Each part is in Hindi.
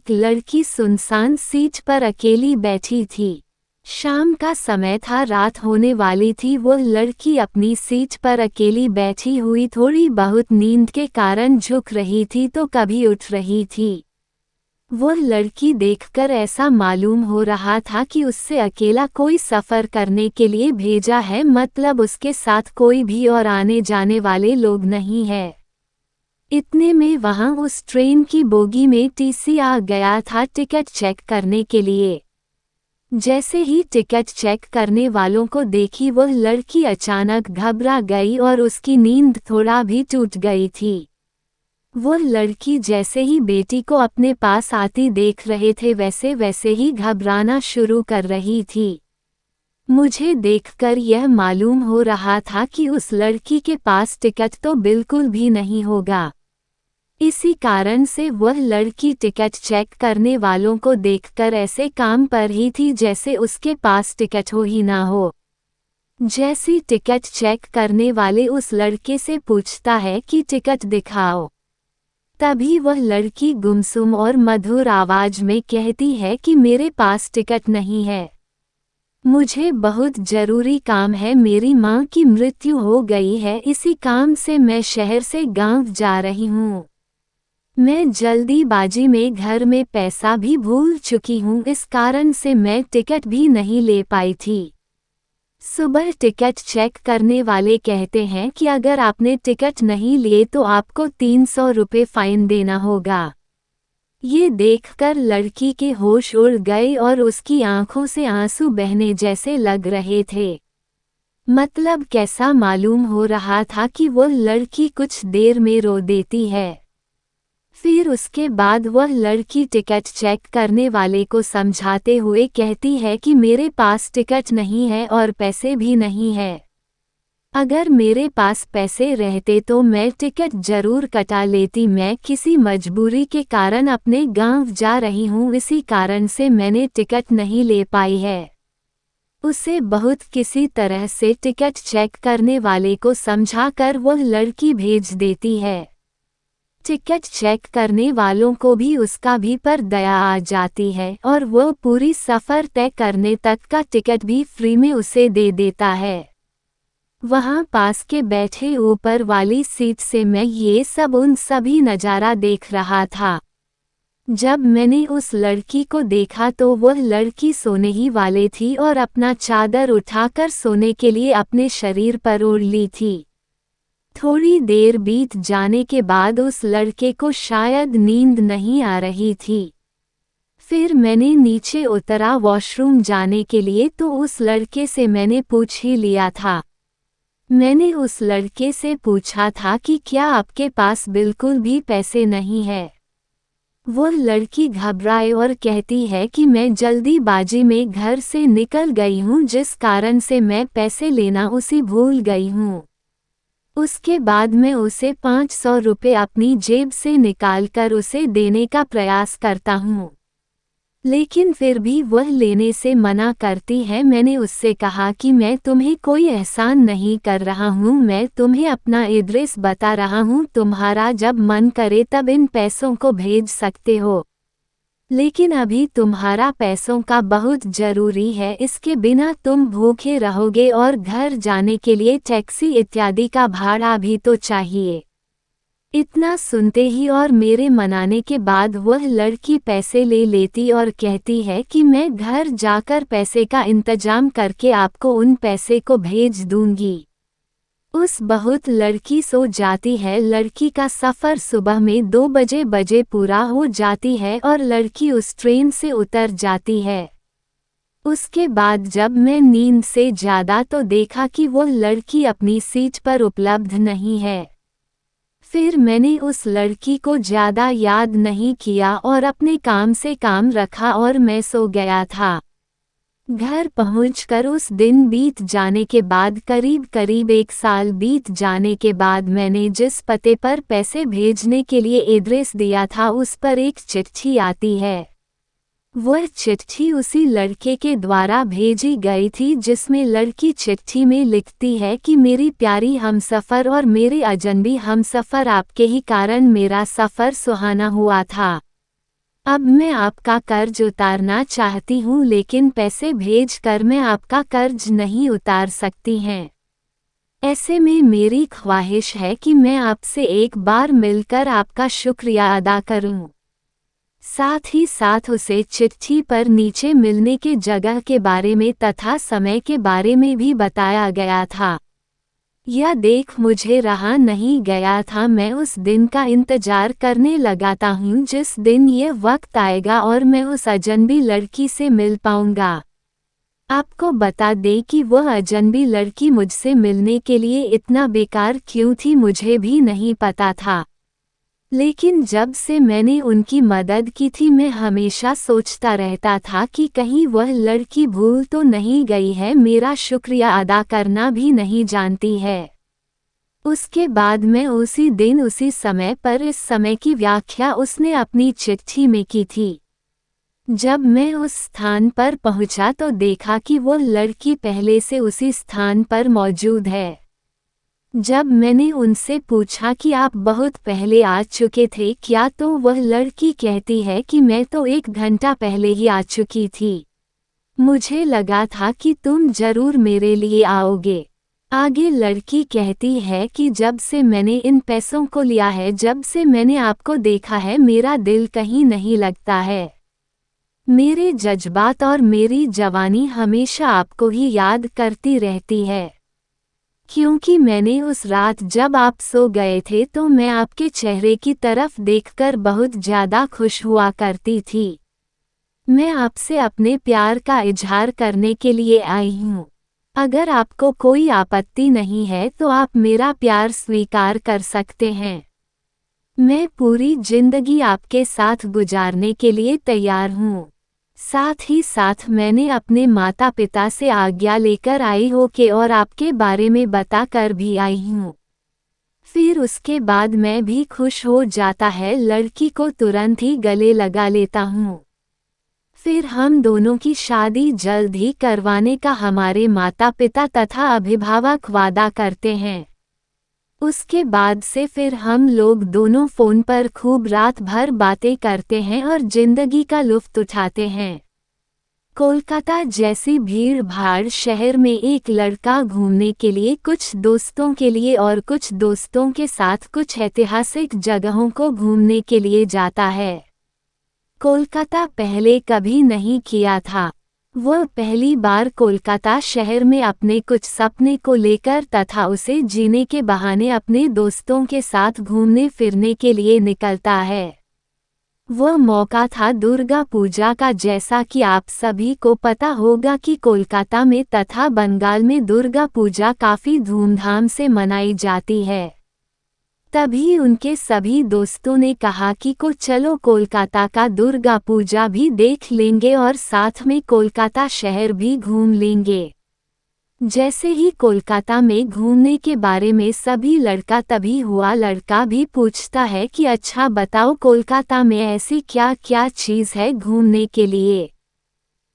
एक लड़की सुनसान सीट पर अकेली बैठी थी। शाम का समय था, रात होने वाली थी। वो लड़की अपनी सीट पर अकेली बैठी हुई थोड़ी बहुत नींद के कारण झुक रही थी तो कभी उठ रही थी। वो लड़की देखकर ऐसा मालूम हो रहा था कि उससे अकेला कोई सफ़र करने के लिए भेजा है, मतलब उसके साथ कोई भी और आने जाने वाले लोग नहीं है। इतने में वहां उस ट्रेन की बोगी में टीसी आ गया था टिकट चेक करने के लिए। जैसे ही टिकट चेक करने वालों को देखी वो लड़की अचानक घबरा गई और उसकी नींद थोड़ा भी टूट गई थी। वो लड़की जैसे ही बेटी को अपने पास आती देख रहे थे वैसे वैसे ही घबराना शुरू कर रही थी। मुझे देखकर यह मालूम हो रहा था कि उस लड़की के पास टिकट तो बिल्कुल भी नहीं होगा। इसी कारण से वह लड़की टिकट चेक करने वालों को देखकर ऐसे काम पर ही थी जैसे उसके पास टिकट हो ही ना हो। जैसी टिकट चेक करने वाले उस लड़के से पूछता है कि टिकट दिखाओ, तभी वह लड़की गुमसुम और मधुर आवाज में कहती है कि मेरे पास टिकट नहीं है, मुझे बहुत जरूरी काम है, मेरी माँ की मृत्यु हो गई है, इसी काम से मैं शहर से गांव जा रही हूँ। मैं जल्दीबाजी में घर में पैसा भी भूल चुकी हूँ, इस कारण से मैं टिकट भी नहीं ले पाई थी। सुबह टिकट चेक करने वाले कहते हैं कि अगर आपने टिकट नहीं लिए तो आपको 300 रुपये फाइन देना होगा। ये देखकर लड़की के होश उड़ गए और उसकी आंखों से आंसू बहने जैसे लग रहे थे। मतलब कैसा मालूम हो रहा था कि वो लड़की कुछ देर में रो देती है। फिर उसके बाद वह लड़की टिकट चेक करने वाले को समझाते हुए कहती है कि मेरे पास टिकट नहीं है और पैसे भी नहीं है। अगर मेरे पास पैसे रहते तो मैं टिकट जरूर कटा लेती, मैं किसी मजबूरी के कारण अपने गांव जा रही हूँ, इसी कारण से मैंने टिकट नहीं ले पाई है। उसे बहुत किसी तरह से टिकट चेक करने वाले को समझाकर वह लड़की भेज देती है। टिकट चेक करने वालों को भी उसका भी पर दया आ जाती है और वह पूरी सफ़र तय करने तक का टिकट भी फ्री में उसे दे देता है। वहाँ पास के बैठे ऊपर वाली सीट से मैं ये सब उन सभी नज़ारा देख रहा था। जब मैंने उस लड़की को देखा तो वह लड़की सोने ही वाली थी और अपना चादर उठाकर सोने के लिए अपने शरीर पर ओढ़ ली थी। थोड़ी देर बीत जाने के बाद उस लड़के को शायद नींद नहीं आ रही थी। फिर मैंने नीचे उतरा वॉशरूम जाने के लिए तो उस लड़के से मैंने पूछ ही लिया था। मैंने उस लड़के से पूछा था कि क्या आपके पास बिल्कुल भी पैसे नहीं है। वो लड़की घबराए और कहती है कि मैं जल्दीबाजी में घर से निकल गई हूँ, जिस कारण से मैं पैसे लेना उसी भूल गई हूँ। उसके बाद मैं उसे 500 रुपये अपनी जेब से निकालकर उसे देने का प्रयास करता हूँ, लेकिन फिर भी वह लेने से मना करती है। मैंने उससे कहा कि मैं तुम्हें कोई एहसान नहीं कर रहा हूँ, मैं तुम्हें अपना एड्रेस बता रहा हूँ, तुम्हारा जब मन करे तब इन पैसों को भेज सकते हो, लेकिन अभी तुम्हारा पैसों का बहुत जरूरी है, इसके बिना तुम भूखे रहोगे और घर जाने के लिए टैक्सी इत्यादि का भाड़ा भी तो चाहिए। इतना सुनते ही और मेरे मनाने के बाद वह लड़की पैसे ले लेती और कहती है कि मैं घर जाकर पैसे का इंतजाम करके आपको उन पैसे को भेज दूंगी। उस बहुत लड़की सो जाती है। लड़की का सफ़र सुबह में 2 बजे पूरा हो जाती है और लड़की उस ट्रेन से उतर जाती है। उसके बाद जब मैं नींद से ज़्यादा तो देखा कि वो लड़की अपनी सीट पर उपलब्ध नहीं है। फिर मैंने उस लड़की को ज़्यादा याद नहीं किया और अपने काम से काम रखा और मैं सो गया था। घर पहुंचकर उस दिन बीत जाने के बाद करीब 1 साल बीत जाने के बाद मैंने जिस पते पर पैसे भेजने के लिए एड्रेस दिया था उस पर एक चिट्ठी आती है। वह चिट्ठी उसी लड़के के द्वारा भेजी गई थी, जिसमें लड़की चिट्ठी में लिखती है कि मेरी प्यारी हमसफ़र और मेरे अजनबी हमसफ़र, आपके ही कारण मेरा सफ़र सुहाना हुआ था। अब मैं आपका कर्ज उतारना चाहती हूँ, लेकिन पैसे भेज कर मैं आपका कर्ज नहीं उतार सकती हैं। ऐसे में मेरी ख्वाहिश है कि मैं आपसे एक बार मिलकर आपका शुक्रिया अदा करूँ। साथ ही साथ उसे चिट्ठी पर नीचे मिलने के जगह के बारे में तथा समय के बारे में भी बताया गया था। यह देख मुझे रहा नहीं गया था। मैं उस दिन का इंतजार करने लगाता हूँ जिस दिन ये वक्त आएगा और मैं उस अजनबी लड़की से मिल पाऊंगा। आपको बता दें कि वह अजनबी लड़की मुझसे मिलने के लिए इतना बेकार क्यों थी मुझे भी नहीं पता था। लेकिन जब से मैंने उनकी मदद की थी मैं हमेशा सोचता रहता था कि कहीं वह लड़की भूल तो नहीं गई है, मेरा शुक्रिया अदा करना भी नहीं जानती है। उसके बाद मैं उसी दिन उसी समय पर इस समय की व्याख्या उसने अपनी चिट्ठी में की थी। जब मैं उस स्थान पर पहुंचा तो देखा कि वो लड़की पहले से उसी स्थान पर मौजूद है। जब मैंने उनसे पूछा कि आप बहुत पहले आ चुके थे क्या, तो वह लड़की कहती है कि मैं तो 1 घंटा पहले ही आ चुकी थी। मुझे लगा था कि तुम जरूर मेरे लिए आओगे। आगे लड़की कहती है कि जब से मैंने इन पैसों को लिया है, जब से मैंने आपको देखा है, मेरा दिल कहीं नहीं लगता है। मेरे जज्बात और मेरी जवानी हमेशा आपको ही याद करती रहती है। क्योंकि मैंने उस रात जब आप सो गए थे तो मैं आपके चेहरे की तरफ देखकर बहुत ज़्यादा खुश हुआ करती थी। मैं आपसे अपने प्यार का इजहार करने के लिए आई हूँ। अगर आपको कोई आपत्ति नहीं है तो आप मेरा प्यार स्वीकार कर सकते हैं। मैं पूरी जिंदगी आपके साथ गुजारने के लिए तैयार हूँ। साथ ही साथ मैंने अपने माता पिता से आज्ञा लेकर आई हो के और आपके बारे में बता कर भी आई हूँ। फिर उसके बाद मैं भी खुश हो जाता है, लड़की को तुरंत ही गले लगा लेता हूँ। फिर हम दोनों की शादी जल्द ही करवाने का हमारे माता पिता तथा अभिभावक वादा करते हैं। उसके बाद से फिर हम लोग दोनों फ़ोन पर खूब रात भर बातें करते हैं और जिंदगी का लुत्फ़ उठाते हैं। कोलकाता जैसी भीड़ भाड़ शहर में एक लड़का घूमने के लिए, कुछ दोस्तों के लिए और कुछ दोस्तों के साथ कुछ ऐतिहासिक जगहों को घूमने के लिए जाता है। कोलकाता पहले कभी नहीं किया था। वह पहली बार कोलकाता शहर में अपने कुछ सपने को लेकर तथा उसे जीने के बहाने अपने दोस्तों के साथ घूमने फिरने के लिए निकलता है। वह मौका था दुर्गा पूजा का। जैसा कि आप सभी को पता होगा कि कोलकाता में तथा बंगाल में दुर्गा पूजा काफ़ी धूमधाम से मनाई जाती है। तभी उनके सभी दोस्तों ने कहा कि चलो कोलकाता का दुर्गा पूजा भी देख लेंगे और साथ में कोलकाता शहर भी घूम लेंगे। जैसे ही कोलकाता में घूमने के बारे में सभी लड़का तभी हुआ, लड़का भी पूछता है कि अच्छा बताओ कोलकाता में ऐसी क्या क्या चीज़ है घूमने के लिए।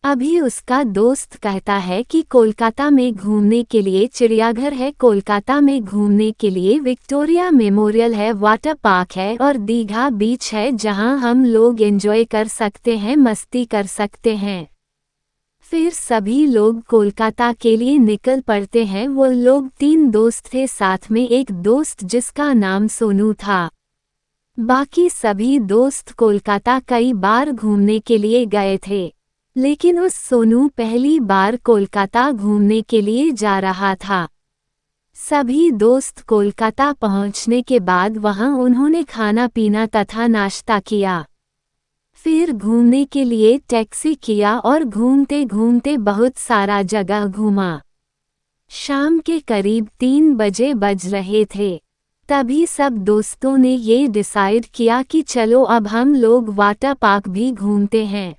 अभी उसका दोस्त कहता है कि कोलकाता में घूमने के लिए चिड़ियाघर है, कोलकाता में घूमने के लिए विक्टोरिया मेमोरियल है, वाटर पार्क है और दीघा बीच है जहां हम लोग एंजॉय कर सकते हैं, मस्ती कर सकते हैं। फिर सभी लोग कोलकाता के लिए निकल पड़ते हैं। वो लोग 3 दोस्त थे, साथ में एक दोस्त जिसका नाम सोनू था। बाकी सभी दोस्त कोलकाता कई बार घूमने के लिए गए थे, लेकिन उस सोनू पहली बार कोलकाता घूमने के लिए जा रहा था। सभी दोस्त कोलकाता पहुंचने के बाद वहां उन्होंने खाना पीना तथा नाश्ता किया। फिर घूमने के लिए टैक्सी किया और घूमते घूमते बहुत सारा जगह घूमा। शाम के करीब 3 बजे बज रहे थे। तभी सब दोस्तों ने ये डिसाइड किया कि चलो अब हम लोग वाटर पार्क भी घूमते हैं।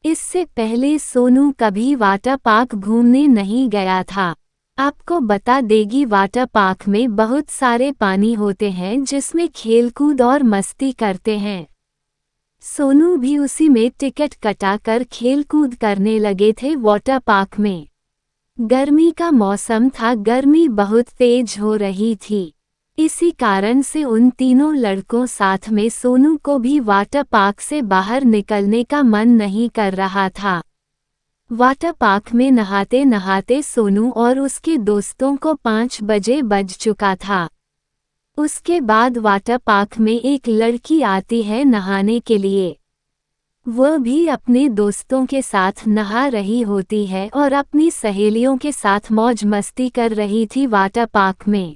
इससे पहले सोनू कभी वाटर पार्क घूमने नहीं गया था। आपको बता देगी वाटर पार्क में बहुत सारे पानी होते हैं जिसमें खेलकूद और मस्ती करते हैं। सोनू भी उसी में टिकट कटाकर खेलकूद करने लगे थे वाटर पार्क में। गर्मी का मौसम था, गर्मी बहुत तेज हो रही थी। इसी कारण से उन तीनों लड़कों साथ में सोनू को भी वाटर पार्क से बाहर निकलने का मन नहीं कर रहा था। वाटर पार्क में नहाते नहाते सोनू और उसके दोस्तों को 5 बजे बज चुका था। उसके बाद वाटर पार्क में एक लड़की आती है नहाने के लिए। वह भी अपने दोस्तों के साथ नहा रही होती है और अपनी सहेलियों के साथ मौज मस्ती कर रही थी वाटर पार्क में।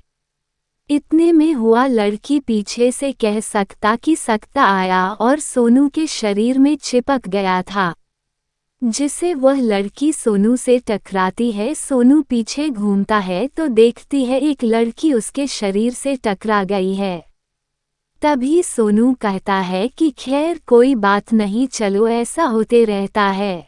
इतने में हुआ लड़की पीछे से कह सकता आया और सोनू के शरीर में चिपक गया था, जिसे वह लड़की सोनू से टकराती है। सोनू पीछे घूमता है तो देखती है एक लड़की उसके शरीर से टकरा गई है। तभी सोनू कहता है कि खैर कोई बात नहीं, चलो ऐसा होते रहता है।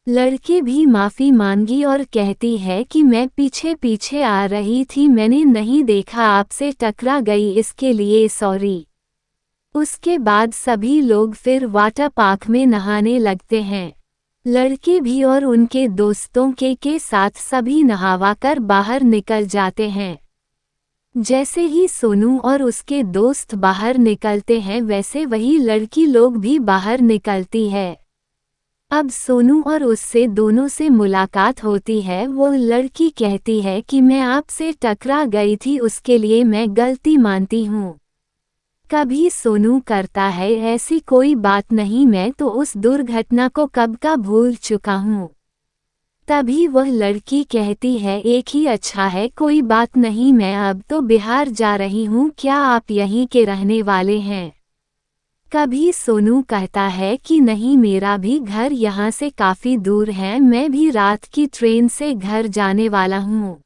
लड़की भी माफ़ी मांगी और कहती है कि मैं पीछे पीछे आ रही थी, मैंने नहीं देखा आपसे टकरा गई, इसके लिए सॉरी। उसके बाद सभी लोग फिर वाटर पार्क में नहाने लगते हैं। लड़के भी और उनके दोस्तों के साथ सभी नहावाकर बाहर निकल जाते हैं। जैसे ही सोनू और उसके दोस्त बाहर निकलते हैं वैसे वही लड़की लोग भी बाहर निकलती है। अब सोनू और उससे दोनों से मुलाकात होती है। वो लड़की कहती है कि मैं आपसे टकरा गई थी, उसके लिए मैं गलती मानती हूँ। कभी सोनू करता है ऐसी कोई बात नहीं, मैं तो उस दुर्घटना को कब का भूल चुका हूँ। तभी वह लड़की कहती है एक ही अच्छा है, कोई बात नहीं, मैं अब तो बिहार जा रही हूँ, क्या आप यहीं के रहने वाले हैं? कभी सोनू कहता है कि नहीं, मेरा भी घर यहाँ से काफ़ी दूर है, मैं भी रात की ट्रेन से घर जाने वाला हूँ।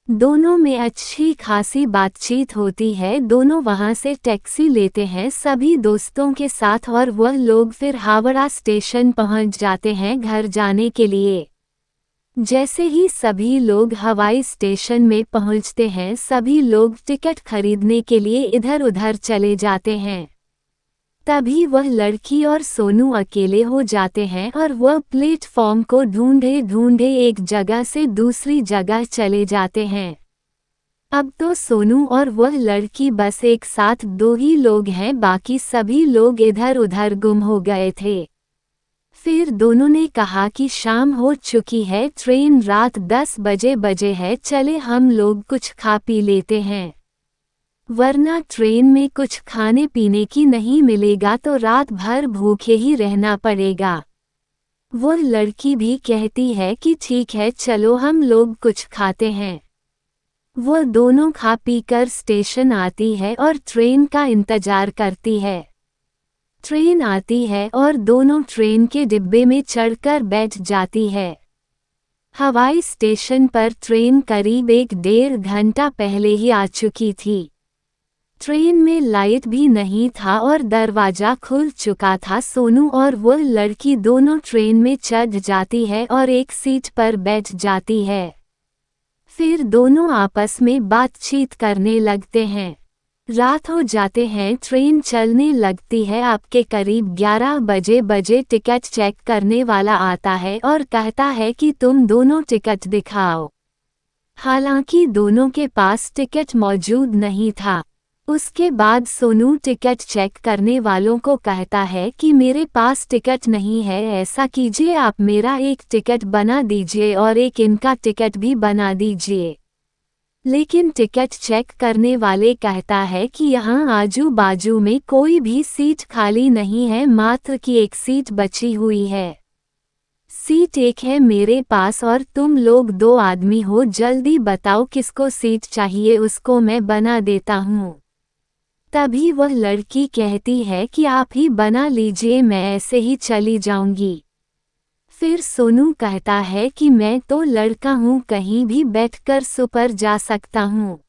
दोनों में अच्छी खासी बातचीत होती है। दोनों वहाँ से टैक्सी लेते हैं सभी दोस्तों के साथ और वह लोग फिर हावड़ा स्टेशन पहुँच जाते हैं घर जाने के लिए। जैसे ही सभी लोग हवाई स्टेशन में पहुँचते हैं सभी लोग टिकट खरीदने के लिए इधर उधर चले जाते हैं। तभी वह लड़की और सोनू अकेले हो जाते हैं और वह प्लेटफॉर्म को ढूंढे ढूंढे एक जगह से दूसरी जगह चले जाते हैं। अब तो सोनू और वह लड़की बस एक साथ दो ही लोग हैं, बाकी सभी लोग इधर उधर गुम हो गए थे। फिर दोनों ने कहा कि शाम हो चुकी है, ट्रेन रात 10 बजे है, चले हम लोग कुछ खा पी लेते हैं, वरना ट्रेन में कुछ खाने पीने की नहीं मिलेगा तो रात भर भूखे ही रहना पड़ेगा। वो लड़की भी कहती है कि ठीक है, चलो हम लोग कुछ खाते हैं। वो दोनों खा पी कर स्टेशन आती है और ट्रेन का इंतजार करती है। ट्रेन आती है और दोनों ट्रेन के डिब्बे में चढ़कर बैठ जाती है। हवाई स्टेशन पर ट्रेन करीब 1-1.5 घंटा पहले ही आ चुकी थी। ट्रेन में लाइट भी नहीं था और दरवाज़ा खुल चुका था। सोनू और वह लड़की दोनों ट्रेन में चढ़ जाती है और एक सीट पर बैठ जाती है। फिर दोनों आपस में बातचीत करने लगते हैं। रात हो जाते हैं, ट्रेन चलने लगती है। आपके करीब 11 बजे टिकट चेक करने वाला आता है और कहता है कि तुम दोनों टिकट दिखाओ। हालांकि दोनों के पास टिकट मौजूद नहीं था। उसके बाद सोनू टिकट चेक करने वालों को कहता है कि मेरे पास टिकट नहीं है, ऐसा कीजिए आप मेरा एक टिकट बना दीजिए और एक इनका टिकट भी बना दीजिए। लेकिन टिकट चेक करने वाले कहता है कि यहाँ आजू बाजू में कोई भी सीट खाली नहीं है, मात्र की एक सीट बची हुई है। सीट एक है मेरे पास और तुम लोग 2 आदमी हो, जल्दी बताओ किसको सीट चाहिए, उसको मैं बना देता हूँ। तभी वह लड़की कहती है कि आप ही बना लीजिए, मैं ऐसे ही चली जाऊंगी। फिर सोनू कहता है कि मैं तो लड़का हूँ, कहीं भी बैठकर सुपर जा सकता हूँ।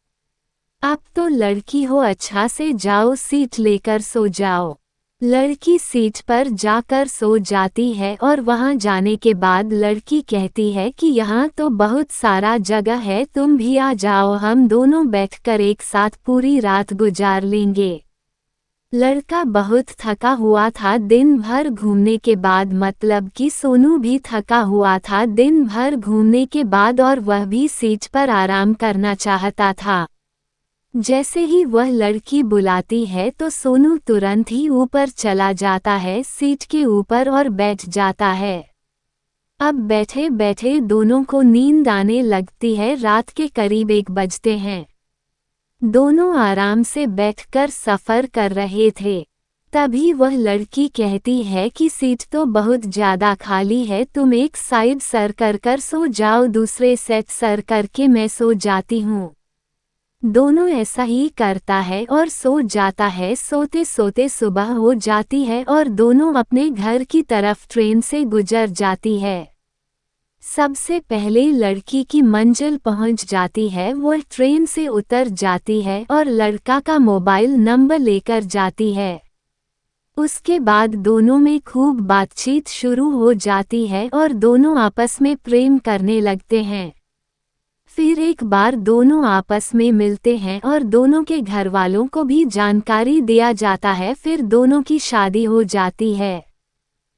आप तो लड़की हो, अच्छा से जाओ, सीट लेकर सो जाओ। लड़की सीट पर जाकर सो जाती है और वहां जाने के बाद लड़की कहती है कि यहाँ तो बहुत सारा जगह है, तुम भी आ जाओ, हम दोनों बैठकर एक साथ पूरी रात गुजार लेंगे। लड़का बहुत थका हुआ था दिन भर घूमने के बाद, मतलब कि सोनू भी थका हुआ था दिन भर घूमने के बाद और वह भी सीट पर आराम करना चाहता था। जैसे ही वह लड़की बुलाती है तो सोनू तुरंत ही ऊपर चला जाता है सीट के ऊपर और बैठ जाता है। अब बैठे बैठे दोनों को नींद आने लगती है। रात के करीब 1 बजते हैं। दोनों आराम से बैठकर सफ़र कर रहे थे। तभी वह लड़की कहती है कि सीट तो बहुत ज़्यादा खाली है, तुम एक साइड सर कर सो जाओ, दूसरे सेट सर करके मैं सो जाती हूँ। दोनों ऐसा ही करता है और सो जाता है। सोते सोते सुबह हो जाती है और दोनों अपने घर की तरफ ट्रेन से गुजर जाती है। सबसे पहले लड़की की मंजिल पहुंच जाती है। वो ट्रेन से उतर जाती है और लड़का का मोबाइल नंबर लेकर जाती है। उसके बाद दोनों में खूब बातचीत शुरू हो जाती है और दोनों आपस में प्रेम करने लगते हैं। फिर एक बार दोनों आपस में मिलते हैं और दोनों के घरवालों को भी जानकारी दिया जाता है। फिर दोनों की शादी हो जाती है।